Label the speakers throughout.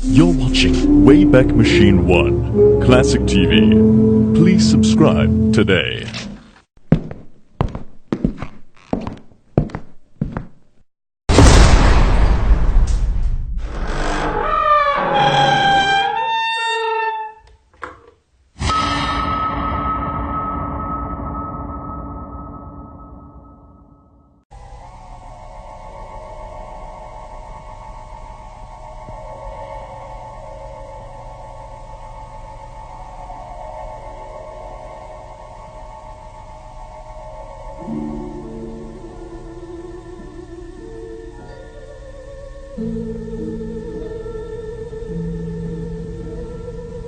Speaker 1: You're watching Wayback Machine 1, Classic TV. Please subscribe today.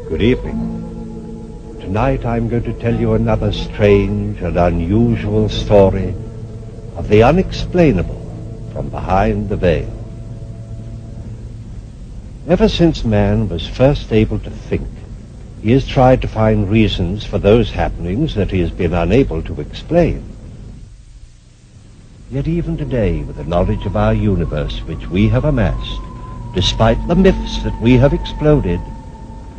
Speaker 2: Good evening. Tonight I'm going to tell you another strange and unusual story of the unexplainable from behind the veil. Ever since man was first able to think, he has tried to find reasons for those happenings that he has been unable to explain. Yet even today, with the knowledge of our universe which we have amassed, despite the myths that we have exploded,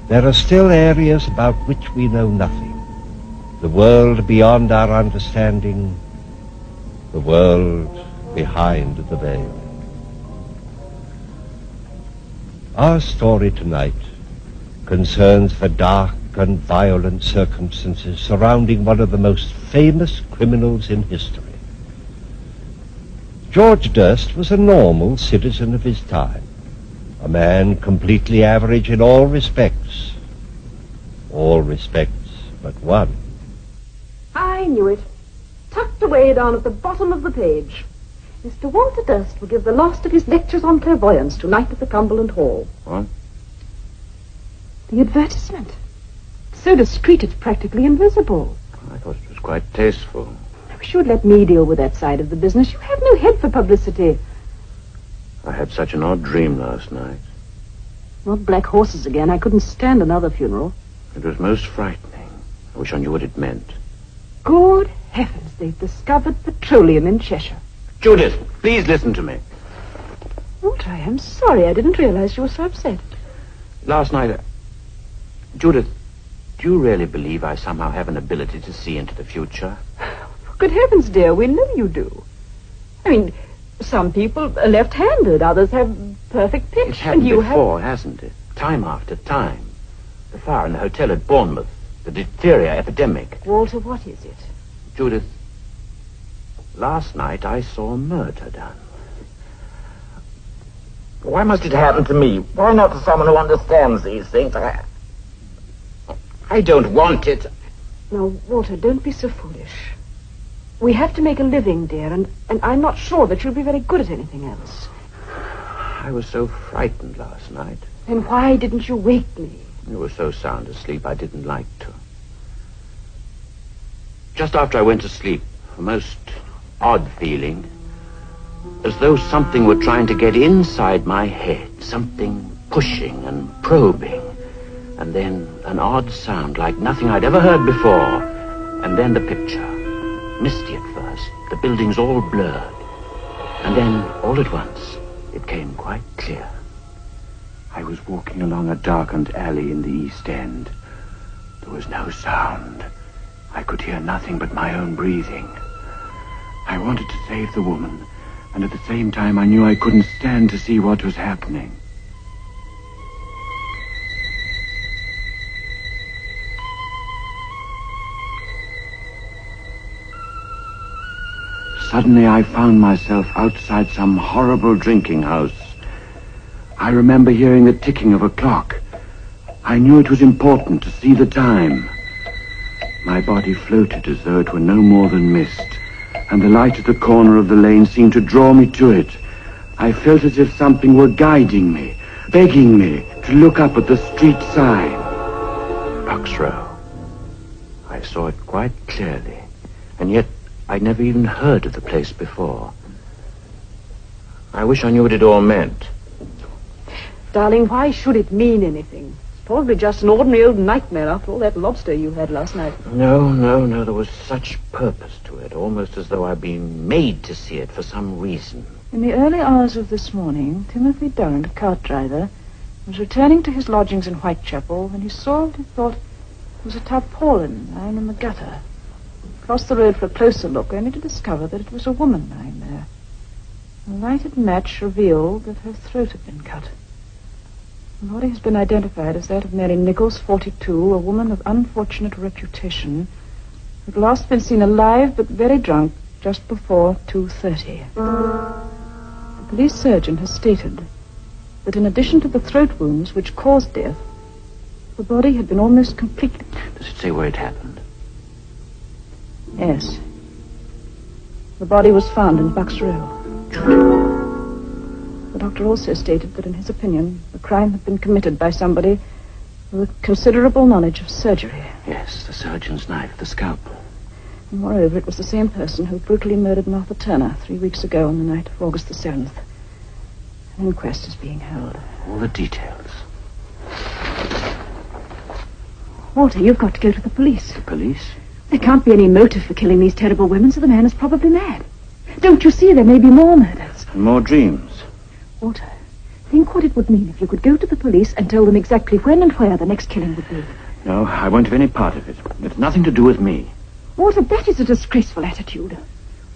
Speaker 2: there are still areas about which we know nothing. The world beyond our understanding, the world behind the veil. Our story tonight concerns the dark and violent circumstances surrounding one of the most famous criminals in history. George Durst was a normal citizen of his time. A man completely average in all respects. All respects but one.
Speaker 3: I knew it. Tucked away down at the bottom of the page. Mr. Walter Durst will give the last of his lectures on clairvoyance tonight at the Cumberland Hall.
Speaker 4: What?
Speaker 3: The advertisement. So discreet it's practically invisible.
Speaker 4: I thought it was quite tasteful.
Speaker 3: I wish you would let me deal with that side of the business. You have no head for publicity.
Speaker 4: I had such an odd dream last night.
Speaker 3: Not black horses again. I couldn't stand another funeral.
Speaker 4: It was most frightening. I wish I knew what it meant.
Speaker 3: Good heavens, they've discovered petroleum in Cheshire.
Speaker 4: Judith, please listen to me.
Speaker 3: Walter, I am sorry. I didn't realize you were so upset.
Speaker 4: Last night... Judith, do you really believe I somehow have an ability to see into the future?
Speaker 3: Good heavens, dear, we know you do. I mean, some people are left-handed, others have perfect pitch.
Speaker 4: It's happened before, hasn't it? Time after time. The fire in the hotel at Bournemouth, the diphtheria epidemic.
Speaker 3: Walter, what is it?
Speaker 4: Judith, last night I saw a murder done. Why must it happen to me? Why not to someone who understands these things? I don't want it.
Speaker 3: Now, Walter, don't be so foolish. We have to make a living, dear, and I'm not sure that you'll be very good at anything else.
Speaker 4: I was so frightened last night.
Speaker 3: Then why didn't you wake me?
Speaker 4: You were so sound asleep I didn't like to. Just after I went to sleep, a most odd feeling, as though something were trying to get inside my head, something pushing and probing, and then an odd sound like nothing I'd ever heard before, and then the picture. Misty at first, the buildings all blurred. And then, all at once, it came quite clear. I was walking along a darkened alley in the East End. There was no sound. I could hear nothing but my own breathing. I wanted to save the woman, and at the same time I knew I couldn't stand to see what was happening. Suddenly I found myself outside some horrible drinking house. I remember hearing the ticking of a clock. I knew it was important to see the time. My body floated as though it were no more than mist, and the light at the corner of the lane seemed to draw me to it. I felt as if something were guiding me, begging me to look up at the street sign. Bucks Row. I saw it quite clearly, and yet I'd never even heard of the place before. I wish I knew what it all meant.
Speaker 3: Darling, why should it mean anything? It's probably just an ordinary old nightmare after all that lobster you had last night.
Speaker 4: No. There was such purpose to it, almost as though I'd been made to see it for some reason.
Speaker 5: In the early hours of this morning, Timothy Durrant, a cart driver,
Speaker 3: He was returning to his lodgings in Whitechapel when he saw what he thought was a tarpaulin lying in the gutter. He crossed the road for a closer look, only to discover that it was a woman lying there. A lighted match revealed that her throat had been cut. The body has been identified as that of Mary Nichols, 42, a woman of unfortunate reputation, who had last been seen alive but very drunk just before 2:30. The police surgeon has stated that in addition to the throat wounds which caused death, the body had been almost completely...
Speaker 4: Does it say where it happened?
Speaker 3: Yes. The body was found in Bucks Row. The doctor also stated that in his opinion, the crime had been committed by somebody with considerable knowledge of surgery.
Speaker 4: Yes, the surgeon's knife, the scalpel.
Speaker 3: And moreover, it was the same person who brutally murdered Martha Turner 3 weeks ago on the night of August the 7th. An inquest is being held.
Speaker 4: All the details.
Speaker 3: Walter, you've got to go to the police.
Speaker 4: The police?
Speaker 3: There can't be any motive for killing these terrible women, so the man is probably mad. Don't you see there may be more murders?
Speaker 4: And more dreams.
Speaker 3: Walter, think what it would mean if you could go to the police and tell them exactly when and where the next killing would be.
Speaker 4: No, I won't have any part of it. It's nothing to do with me.
Speaker 3: Walter, that is a disgraceful attitude.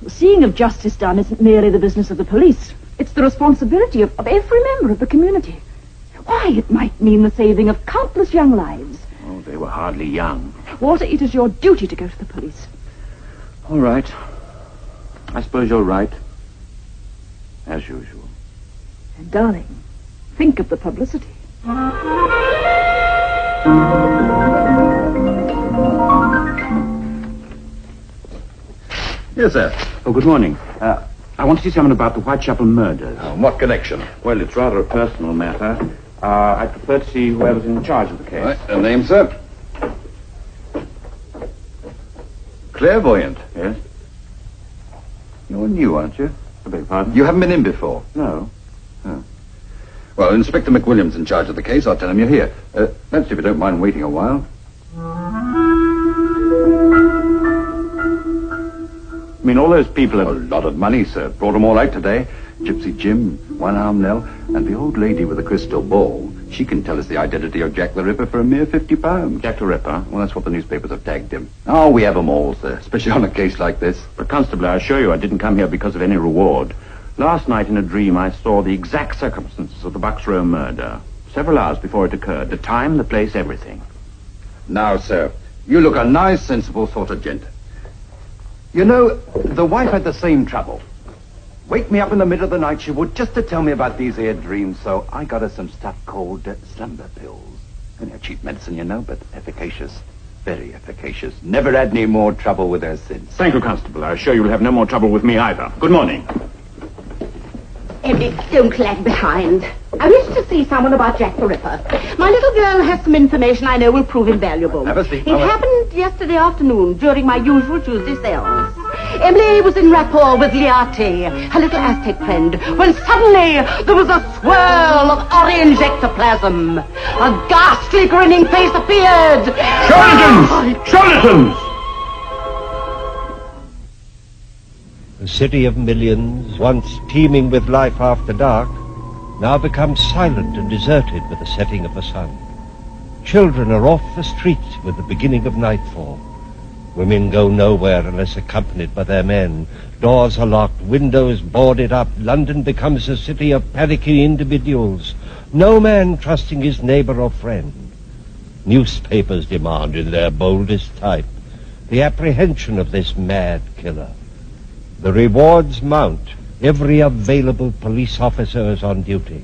Speaker 3: The seeing of justice done isn't merely the business of the police. It's the responsibility of every member of the community. Why, it might mean the saving of countless young lives.
Speaker 4: Oh, they were hardly young.
Speaker 3: Walter, it is your duty to go to the police.
Speaker 4: All right. I suppose you're right. As usual.
Speaker 3: And darling, think of the publicity.
Speaker 5: Yes, sir.
Speaker 4: Oh, good morning. I want to see something about the Whitechapel murder.
Speaker 5: What connection?
Speaker 4: Well, it's rather a personal matter. I'd prefer to see whoever's in charge of the case.
Speaker 5: Right, a name, sir? Clairvoyant.
Speaker 4: Yes?
Speaker 5: You're new, aren't you?
Speaker 4: I beg your pardon?
Speaker 5: You haven't been in before.
Speaker 4: No.
Speaker 5: Well, Inspector McWilliams in charge of the case. I'll tell him you're here. Let's see if you don't mind waiting a while.
Speaker 4: I mean, all those people
Speaker 5: A
Speaker 4: have...
Speaker 5: lot of money, sir. Brought them all out today. Gypsy Jim, One-Arm Nell, and the old lady with the crystal ball. She can tell us the identity of Jack the Ripper for a mere £50.
Speaker 4: Jack the Ripper?
Speaker 5: Well, that's what the newspapers have tagged him. Oh, we have them all, sir, especially on a case like this.
Speaker 4: But, Constable, I assure you I didn't come here because of any reward. Last night in a dream I saw the exact circumstances of the Bucks Row murder. Several hours before it occurred. The time, the place, everything.
Speaker 5: Now, sir, you look a nice, sensible sort of gent. You know, the wife had the same trouble. Wake me up in the middle of the night, she would, just to tell me about these here dreams, so I got her some stuff called slumber pills. Only a cheap medicine, you know, but efficacious. Very efficacious. Never had any more trouble with her since.
Speaker 4: Thank you, Constable. I assure you will have no more trouble with me either. Good morning.
Speaker 6: Emily, don't lag behind. I wish to see someone about Jack the Ripper. My little girl has some information I know will prove invaluable.
Speaker 5: Have a seat,
Speaker 6: It
Speaker 5: Mama.
Speaker 6: happened yesterday afternoon during my usual Tuesday seance. Emily was in rapport with Liati, her little Aztec friend, when suddenly there was a swirl of orange ectoplasm. A ghastly grinning face appeared.
Speaker 4: Charlatans! Charlatans!
Speaker 2: The city of millions, once teeming with life after dark, now becomes silent and deserted with the setting of the sun. Children are off the streets with the beginning of nightfall. Women go nowhere unless accompanied by their men. Doors are locked, windows boarded up. London becomes a city of panicking individuals, no man trusting his neighbor or friend. Newspapers demand in their boldest type the apprehension of this mad killer. The rewards mount. Every available police officer is on duty.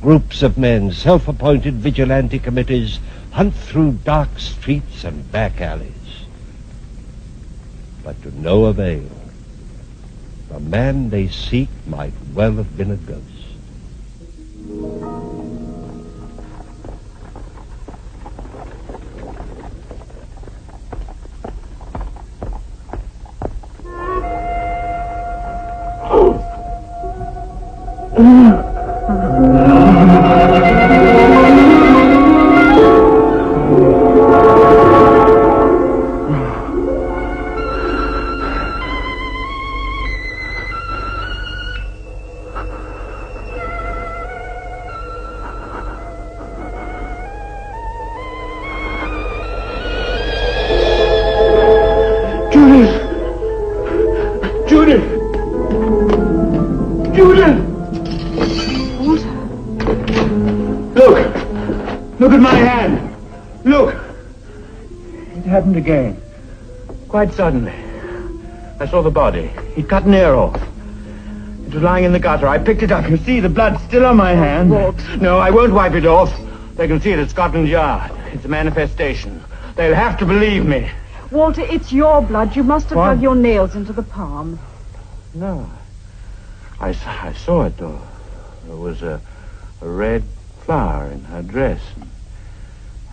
Speaker 2: Groups of men, self-appointed vigilante committees, hunt through dark streets and back alleys. But to no avail. The man they seek might well have been a ghost.
Speaker 5: Judith! Look! Look at my hand! Look! It happened again. Quite suddenly. I saw the body. He'd cut an ear off. It was lying in the gutter. I picked it up. You see, the blood's still on my hand. No, I won't wipe it off. They can see it at Scotland Yard. It's a manifestation. They'll have to believe me.
Speaker 3: Walter, it's your blood. You must have dug your nails into the palm.
Speaker 4: No. I saw it, though. There was a red flower in her dress.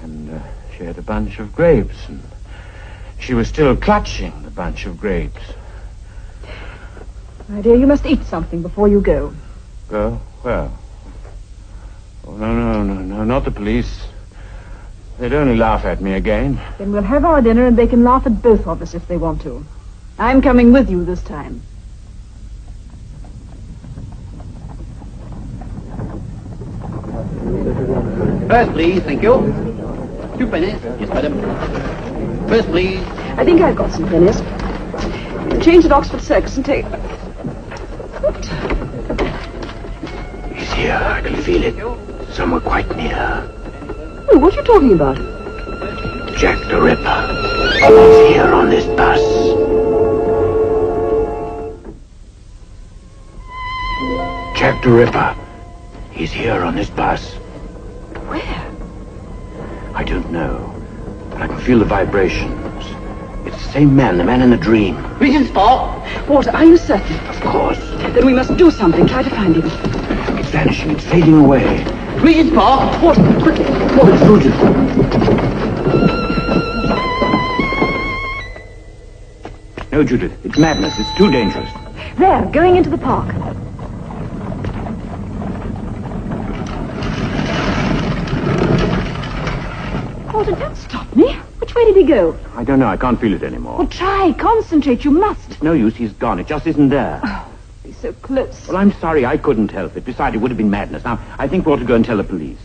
Speaker 4: And she had a bunch of grapes. And she was still clutching the bunch of grapes.
Speaker 3: My dear, you must eat something before you go.
Speaker 4: Go? Well. Oh, no, not the police. They'd only laugh at me again.
Speaker 3: Then we'll have our dinner and they can laugh at both of us if they want to. I'm coming with you this time.
Speaker 7: First, please, thank you. 2 pennies. Yes, madam. First, please.
Speaker 3: I think I've got some pennies. Change at Oxford Circus and take... What?
Speaker 4: He's here. I can feel it. Somewhere quite near.
Speaker 3: Oh, what are you talking about?
Speaker 4: Jack the Ripper. He's here on this bus. Jack the Ripper. He's here on this bus.
Speaker 3: Where?
Speaker 4: I don't know. But I can feel the vibrations. It's the same man, the man in the dream.
Speaker 6: Regent's Park.
Speaker 3: Walter, are you certain?
Speaker 4: Of course.
Speaker 3: Then we must do something. Try to find him.
Speaker 4: It's vanishing. It's fading away.
Speaker 6: Regent's Park.
Speaker 3: Walter, quickly.
Speaker 4: What? Judith. No, Judith. It's madness. It's too dangerous.
Speaker 3: There, going into the park. Walter, don't stop me. Which way did he go?
Speaker 4: I don't know. I can't feel it anymore.
Speaker 3: Well, try. Concentrate. You must.
Speaker 4: It's no use. He's gone. It just isn't there.
Speaker 3: Oh, he's so close.
Speaker 4: Well, I'm sorry. I couldn't help it. Besides, it would have been madness. Now, I think we ought to go and tell the police.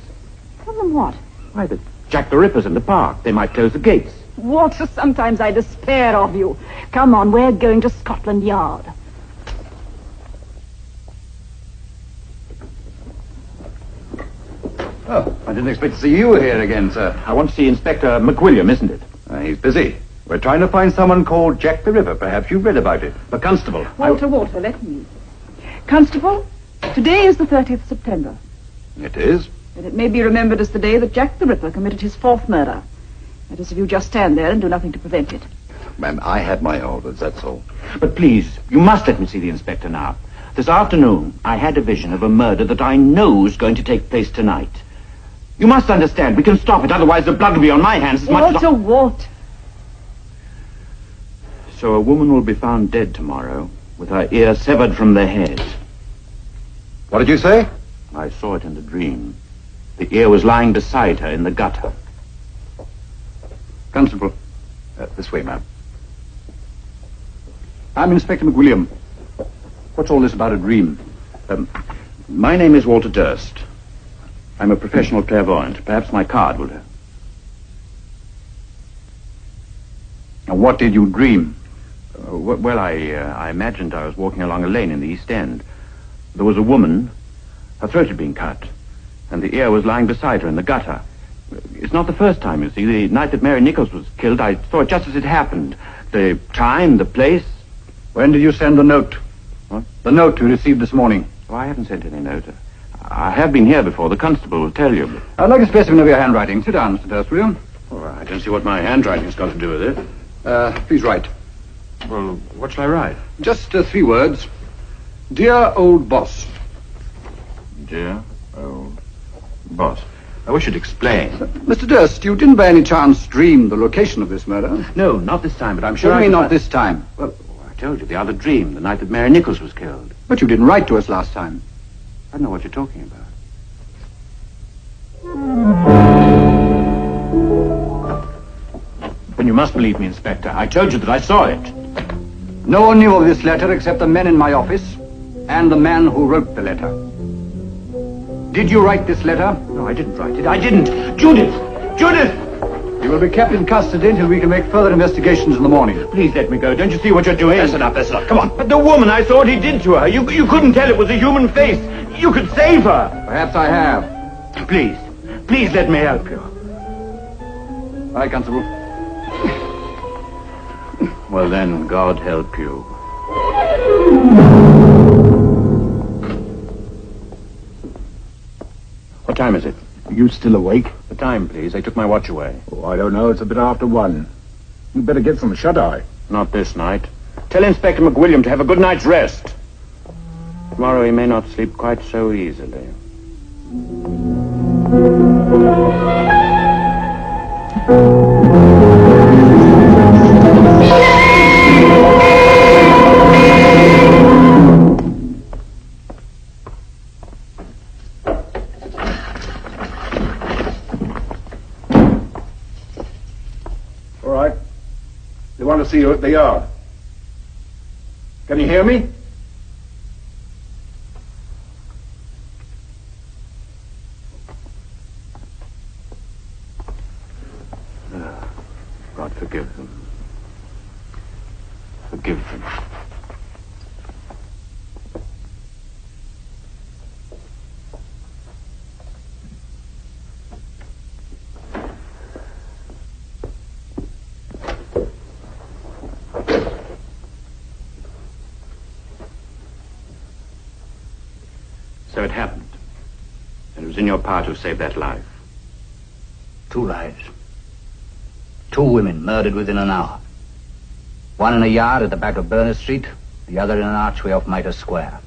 Speaker 3: Tell them what?
Speaker 4: Why, that Jack the Ripper's in the park. They might close the gates.
Speaker 3: Walter, sometimes I despair of you. Come on, we're going to Scotland Yard.
Speaker 5: Oh, I didn't expect to see you here again, sir.
Speaker 4: I want to see Inspector McWilliam, isn't it?
Speaker 5: He's busy. We're trying to find someone called Jack the Ripper. Perhaps you've read about it.
Speaker 4: The constable.
Speaker 3: Walter, let me. Constable, today is the 30th September.
Speaker 5: It is.
Speaker 3: And it may be remembered as the day that Jack the Ripper committed his 4th murder. That is, if you just stand there and do nothing to prevent it.
Speaker 5: Ma'am, I had my orders, that's all.
Speaker 4: But please, you must let me see the inspector now. This afternoon, I had a vision of a murder that I know is going to take place tonight. You must understand, we can stop it, otherwise the blood will be on my hands as much as...
Speaker 3: Walter.
Speaker 4: So a woman will be found dead tomorrow, with her ear severed from the head.
Speaker 5: What did you say?
Speaker 4: I saw it in the dream. The ear was lying beside her in the gutter.
Speaker 5: Constable, this way, ma'am. I'm Inspector McWilliam. What's all this about a dream?
Speaker 4: My name is Walter Durst. I'm a professional clairvoyant. Perhaps my card will do.
Speaker 5: Now, what did you dream?
Speaker 4: I imagined I was walking along a lane in the East End. There was a woman. Her throat had been cut, and the ear was lying beside her in the gutter. It's not the first time, you see. The night that Mary Nichols was killed, I saw it just as it happened. The time, the place.
Speaker 5: When did you send the note?
Speaker 4: What?
Speaker 5: The note you received this morning.
Speaker 4: Oh, I haven't sent any note. I have been here before. The constable will tell you.
Speaker 5: I'd like a specimen of your handwriting. Sit down, Mr. Durst, will you?
Speaker 4: Oh, I don't see what my handwriting's got to do with it.
Speaker 5: Please write.
Speaker 4: Well, what shall I write?
Speaker 5: Just 3 words. Dear old boss.
Speaker 4: Dear old boss. I wish you'd explain.
Speaker 5: Mr. Durst, you didn't by any chance dream the location of this murder?
Speaker 4: No, not this time, but I'm
Speaker 5: What
Speaker 4: sure
Speaker 5: do you mean not this time?
Speaker 4: Well, I told you, the other dream, the night that Mary Nichols was killed.
Speaker 5: But you didn't write to us last time.
Speaker 4: I don't know what you're talking about. Then you must believe me, Inspector. I told you that I saw it.
Speaker 5: No one knew of this letter except the men in my office and the man who wrote the letter. Did you write this letter?
Speaker 4: No, I didn't write it. I didn't. Judith! Judith!
Speaker 5: You You will be kept in custody until we can make further investigations in the morning.
Speaker 4: Please let me go. Don't you see what you're doing?
Speaker 5: That's enough. Come on.
Speaker 4: But the woman, I saw what he did to her. You couldn't tell it was a human face. You could save her.
Speaker 5: Perhaps I have.
Speaker 4: Please let me help you.
Speaker 5: All right, Constable.
Speaker 4: Well then, God help you. What time is it?
Speaker 8: Are you still awake?
Speaker 4: The time, please. They took my watch away.
Speaker 8: Oh, I don't know. It's a bit after 1. You'd better get some shut-eye.
Speaker 4: Not this night. Tell Inspector McWilliam to have a good night's rest. Tomorrow he may not sleep quite so easily.
Speaker 8: All right. They want to see you at the yard. Can you hear me?
Speaker 4: God forgive them. Forgive them. So it happened. And it was in your power to save that life.
Speaker 7: 2 lives. 2 women murdered within an hour. One in a yard at the back of Berners Street, the other in an archway off Mitre Square.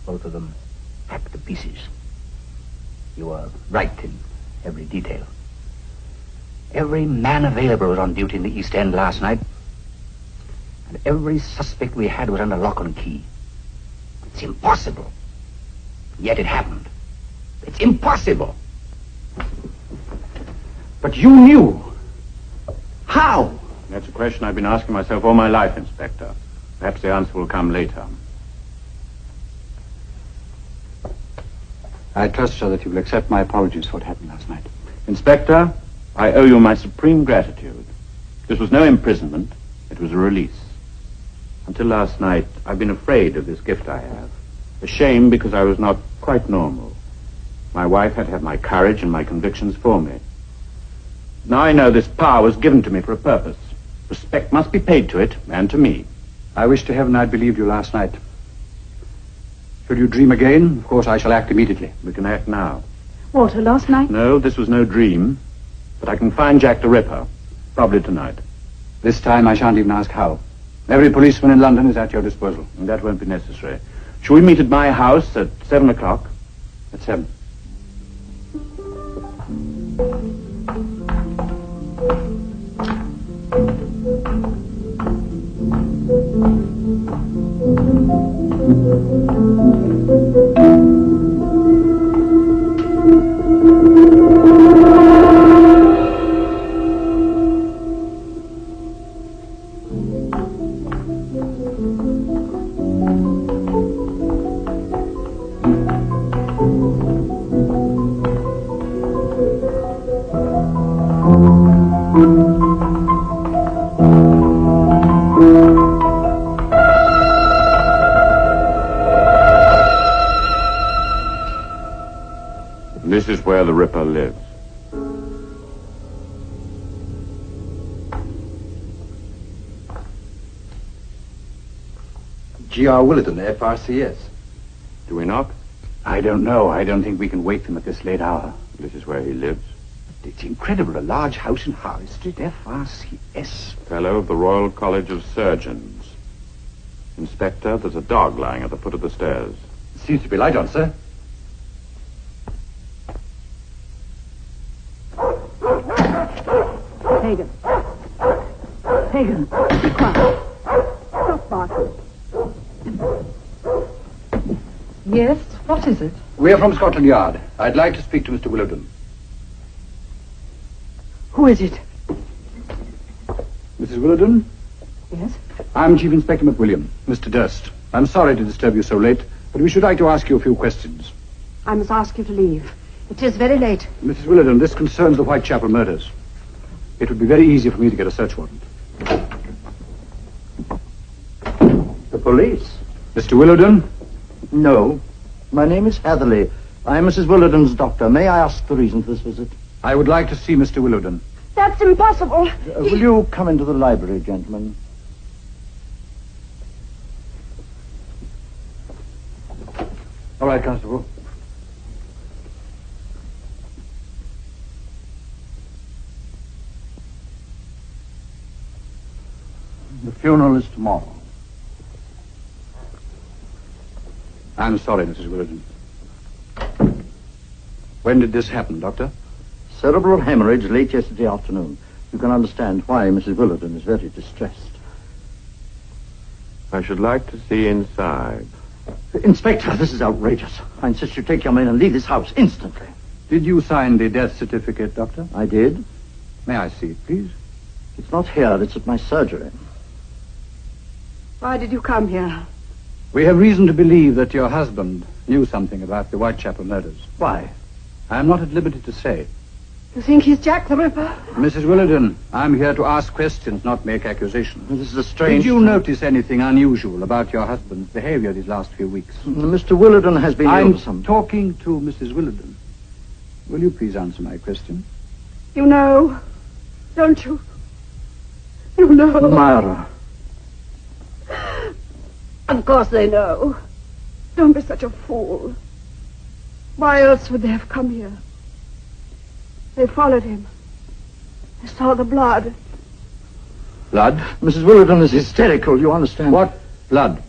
Speaker 7: Both of them hacked to pieces. You were right in every detail. Every man available was on duty in the East End last night. And every suspect we had was under lock and key. It's impossible. Yet it happened. It's impossible.
Speaker 4: But you knew. How? That's a question I've been asking myself all my life, Inspector. Perhaps the answer will come later.
Speaker 5: I trust, sir, that you will accept my apologies for what happened last night.
Speaker 4: Inspector, I owe you my supreme gratitude. This was no imprisonment. It was a release. Until last night, I've been afraid of this gift I have. Ashamed because I was not quite normal. My wife had to have my courage and my convictions for me. Now I know this power was given to me for a purpose. Respect must be paid to it, and to me.
Speaker 5: I wish to heaven I'd believed you last night. Should you dream again, of course I shall act immediately.
Speaker 4: We can act now.
Speaker 3: Walter, last night?
Speaker 4: No, this was no dream. But I can find Jack the Ripper. Probably tonight.
Speaker 5: This time I shan't even ask how. Every policeman in London is at your disposal.
Speaker 4: And that won't be necessary. Shall we meet at my house at 7 o'clock?
Speaker 5: At 7.
Speaker 4: This is where the Ripper lives.
Speaker 5: G.R. Willardon, FRCS.
Speaker 4: Do we knock?
Speaker 5: I don't know. I don't think we can wake them at this late hour.
Speaker 4: This is where he lives.
Speaker 5: It's incredible. A large house in Harley Street, FRCS.
Speaker 4: Fellow of the Royal College of Surgeons. Inspector, there's a dog lying at the foot of the stairs.
Speaker 5: Seems to be light on, sir.
Speaker 3: Hagen. Hagen, be quiet. Stop barking. Yes, what is it?
Speaker 5: We're from Scotland Yard. I'd like to speak to Mr. Willardon.
Speaker 3: Who is it?
Speaker 5: Mrs. Willardon?
Speaker 3: Yes?
Speaker 5: I'm Chief Inspector McWilliam, Mr. Durst. I'm sorry to disturb you so late, but we should like to ask you a few questions.
Speaker 6: I must ask you to leave. It is very late.
Speaker 5: Mrs. Willardon, this concerns the Whitechapel murders.
Speaker 9: It would be very easy for me to get a search warrant.
Speaker 10: The police?
Speaker 9: Mr. Willowden?
Speaker 10: No. My name is Hatherley. I am Mrs. Willowden's doctor. May I ask the reason for this visit?
Speaker 9: I would like to see Mr. Willowden.
Speaker 6: That's impossible.
Speaker 10: Will you come into the library, gentlemen?
Speaker 9: All right, Constable.
Speaker 10: The funeral is tomorrow.
Speaker 9: I'm sorry, Mrs. Willowden. When did this happen, Doctor?
Speaker 10: Cerebral hemorrhage late yesterday afternoon. You can understand why Mrs. Willowden is very distressed.
Speaker 11: I should like to see inside.
Speaker 10: Inspector, this is outrageous. I insist you take your men and leave this house instantly.
Speaker 9: Did you sign the death certificate, Doctor?
Speaker 10: I did.
Speaker 9: May I see it, please?
Speaker 10: It's not here. It's at my surgery.
Speaker 6: Why did you come here?
Speaker 9: We have reason to believe that your husband knew something about the Whitechapel murders.
Speaker 10: Why?
Speaker 9: I am not at liberty to say.
Speaker 6: You think he's Jack the Ripper?
Speaker 9: Mrs. Willowden, I'm here to ask questions, not make accusations.
Speaker 10: This is a strange...
Speaker 9: Did you notice anything unusual about your husband's behavior these last few weeks?
Speaker 10: Mr. Willowden has been
Speaker 9: I'm
Speaker 10: ill some...
Speaker 9: talking to Mrs. Willowden. Will you please answer my question?
Speaker 6: You know, don't you? You know.
Speaker 10: Myra.
Speaker 6: Of course they know. Don't be such a fool. Why else would they have come here? They followed him. They saw the blood.
Speaker 9: Blood?
Speaker 10: Mrs. Willowden is hysterical, you understand?
Speaker 9: What blood?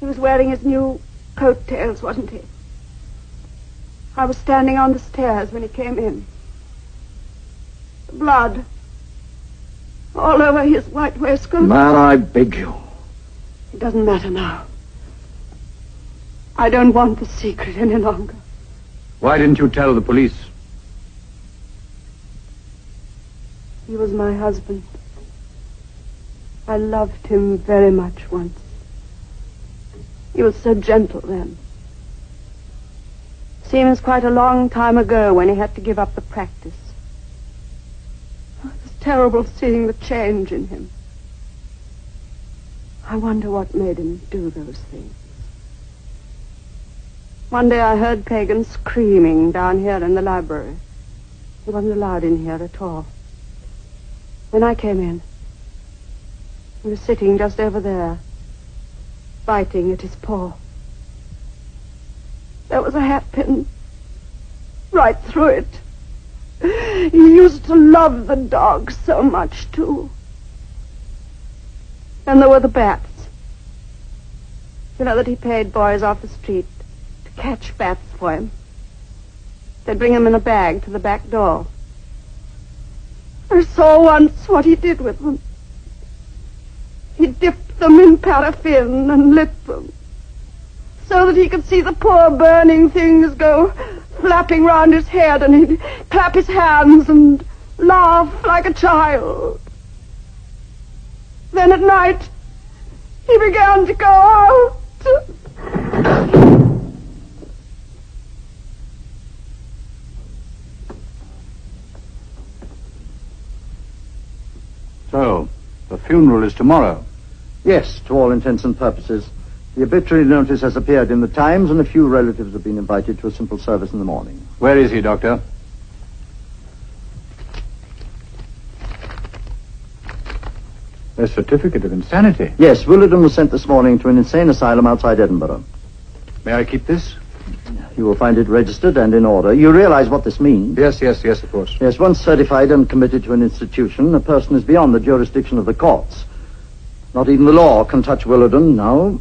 Speaker 6: He was wearing his new coattails, wasn't he? I was standing on the stairs when he came in. The blood. All over his white waistcoat.
Speaker 10: Myra, I beg you.
Speaker 6: It doesn't matter now. I don't want the secret any longer.
Speaker 9: Why didn't you tell the police?
Speaker 6: He was my husband. I loved him very much once. He was so gentle then. Seems quite a long time ago when he had to give up the practice. It was terrible seeing the change in him. I wonder what made him do those things. One day I heard Pagan screaming down here in the library. He wasn't allowed in here at all. When I came in, he was sitting just over there, biting at his paw. There was a hatpin right through it. He used to love the dog so much, too. And there were the bats. You know that he paid boys off the street to catch bats for him. They'd bring them in a bag to the back door. I saw once what he did with them. He dipped them in paraffin and lit them, so that he could see the poor burning things go flapping round his head, and he'd clap his hands and laugh like a child. Then at night, he began to go out.
Speaker 9: So, the funeral is tomorrow.
Speaker 10: Yes, to all intents and purposes. The obituary notice has appeared in the Times, and a few relatives have been invited to a simple service in the morning.
Speaker 9: Where is he, Doctor? A certificate of insanity.
Speaker 10: Yes, Willowden was sent this morning to an insane asylum outside Edinburgh.
Speaker 9: May I keep this?
Speaker 10: You will find it registered and in order. You realize what this means?
Speaker 9: Yes, of course.
Speaker 10: Yes, once certified and committed to an institution, a person is beyond the jurisdiction of the courts. Not even the law can touch Willowden now.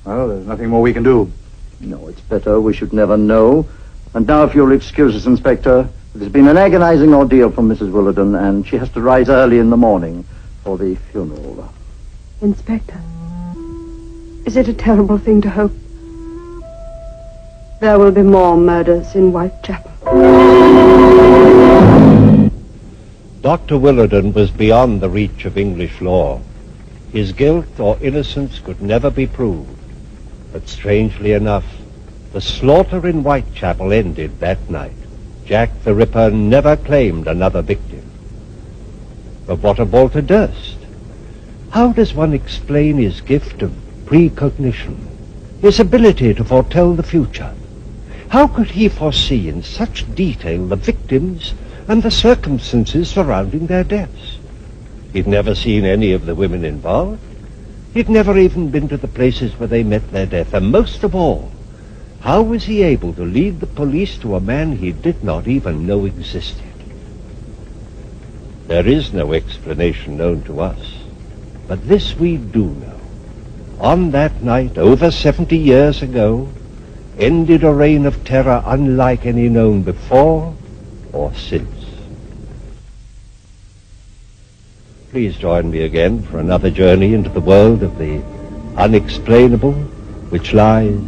Speaker 9: Well, there's nothing more we can do.
Speaker 10: No, it's better. We should never know. And now, if you'll excuse us, Inspector, it has been an agonizing ordeal for Mrs. Willowden, and she has to rise early in the morning for the funeral.
Speaker 6: Inspector, is it a terrible thing to hope? There will be more murders in Whitechapel.
Speaker 2: Dr. Willowden was beyond the reach of English law. His guilt or innocence could never be proved. But strangely enough, the slaughter in Whitechapel ended that night. Jack the Ripper never claimed another victim. But what of Walter Durst? How does one explain his gift of precognition, his ability to foretell the future? How could he foresee in such detail the victims and the circumstances surrounding their deaths? He'd never seen any of the women involved. He'd never even been to the places where they met their death. And most of all, how was he able to lead the police to a man he did not even know existed? There is no explanation known to us, but this we do know. On that night, over 70 years ago, ended a reign of terror unlike any known before or since. Please join me again for another journey into the world of the unexplainable, which lies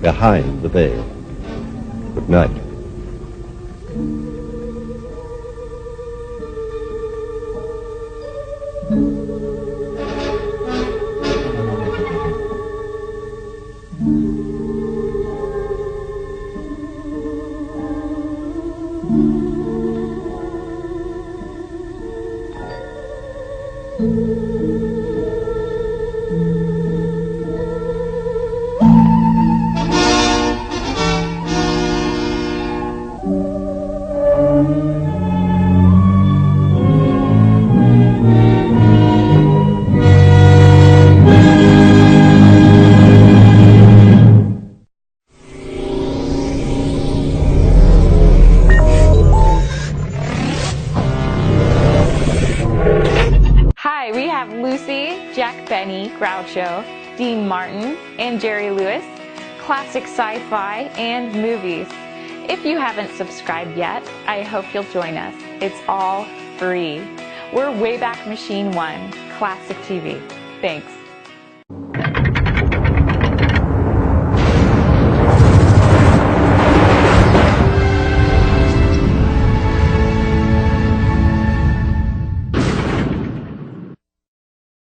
Speaker 2: behind the veil. Good night.
Speaker 12: Groucho, Dean Martin, and Jerry Lewis, classic sci-fi, and movies. If you haven't subscribed yet, I hope you'll join us. It's all free. We're Wayback Machine 1, Classic TV. Thanks.